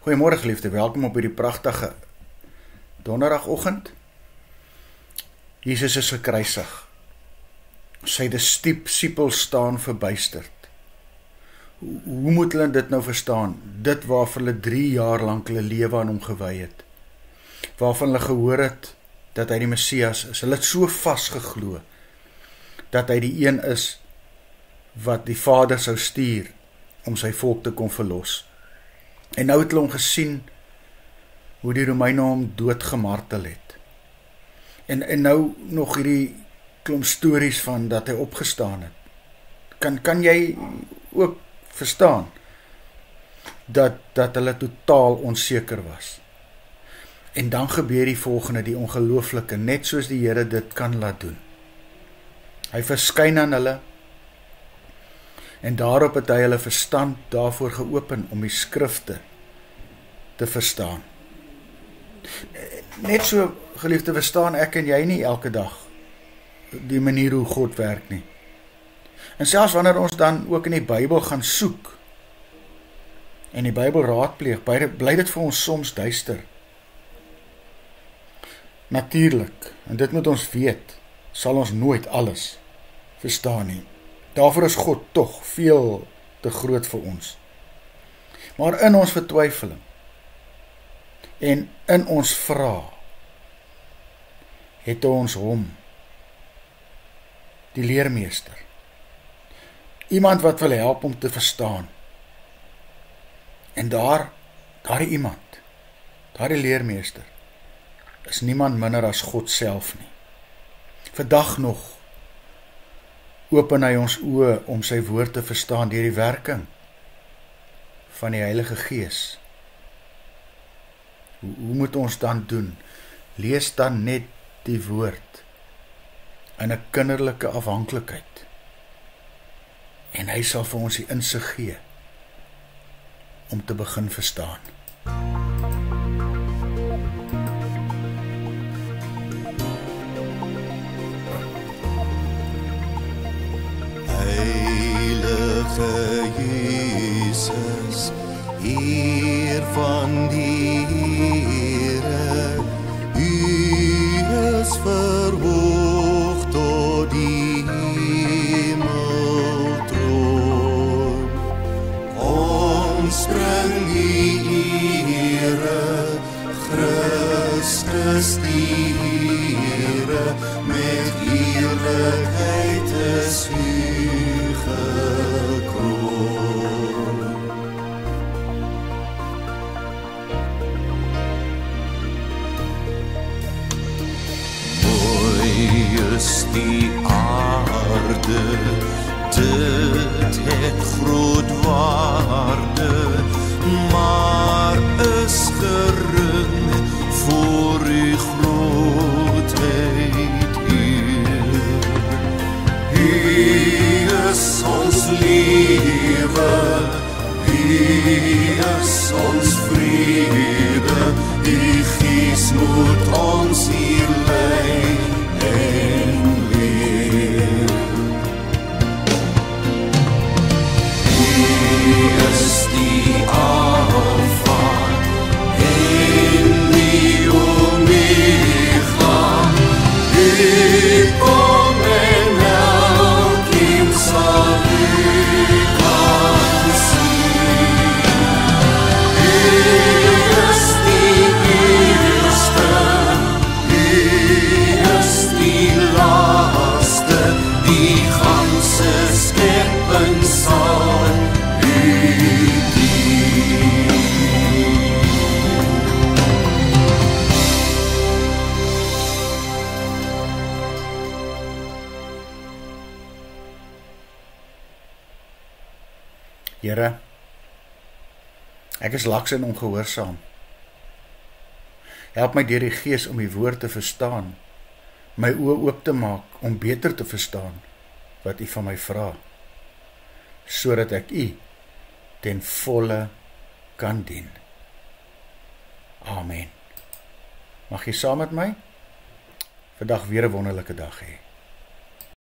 Goeiemôre geliefde, welkom op hierdie pragtige donderdagoggend. Jesus is gekruisig. Sy disipel staan verbuisterd. Hoe moet hulle dit nou verstaan? Dit waarvoor hulle 3 jaar lank hulle lewe aan hom gewy het. Waarvan hulle gehoor het dat hy die Messias is. Hulle het so vasgeglo dat hy die een is wat die Vader sou stuur om sy volk te kom verlos. En nou het hulle hom gesien hoe die Romeine hom doodgemartel het. En nou nog hierdie klomp stories van dat hy opgestaan het. Kan jy ook verstaan dat hulle totaal onseker was. En dan gebeur die volgende, die ongelooflike, net soos die Here dit kan laat doen. Hy verskyn aan hulle en daarop het hy hulle verstand daarvoor geopen om die skrifte te verstaan. Net so, geliefde, verstaan ek en jy nie elke dag die manier hoe God werk nie. En selfs wanneer ons dan ook in die Bybel gaan soek en die Bybel raadpleeg, bly dit vir ons soms duister. Natuurlik, en dit moet ons weet, sal ons nooit alles verstaan nie. Daarvoor is God tog veel te groot vir ons. Maar in ons vertwyfeling en in ons vraag het ons hom, die leermeester, iemand wat wil help om te verstaan. En daardie iemand, daardie leermeester, is niemand minder as God self nie. Vandag nog open hy ons oë om sy woord te verstaan deur die werking van die Heilige Gees. Hoe moet ons dan doen? Lees dan net die woord in 'n kinderlike afhanklikheid. En hy sal vir ons die insig gee om te begin verstaan. Heilige Jesus, Heer van die Here, U is verhoog tot die hemeltroon. Ons bring U Here, Christus die Here, met eerlikheid is U gekroon. Mooi is die aarde, dit het groot waarde, maar is gering voor U grootheid, Heer. U is ons lewe, U is ons vrede, Die Gees moet ons hier lei en leer. U is die Alpha en die Omega, U kom en elkeen sal U kan sien. U is die eerste, U is die laaste, die ganse skepping sal U dien. Here, ek is laks en ongehoorsaam. Help my deur die Gees om die woord te verstaan, my oë oop te maak om beter te verstaan wat U van my vra, sodat ek U ten volle kan dien. Amen. Mag jy saam met my vandag weer 'n wonderlike dag hê.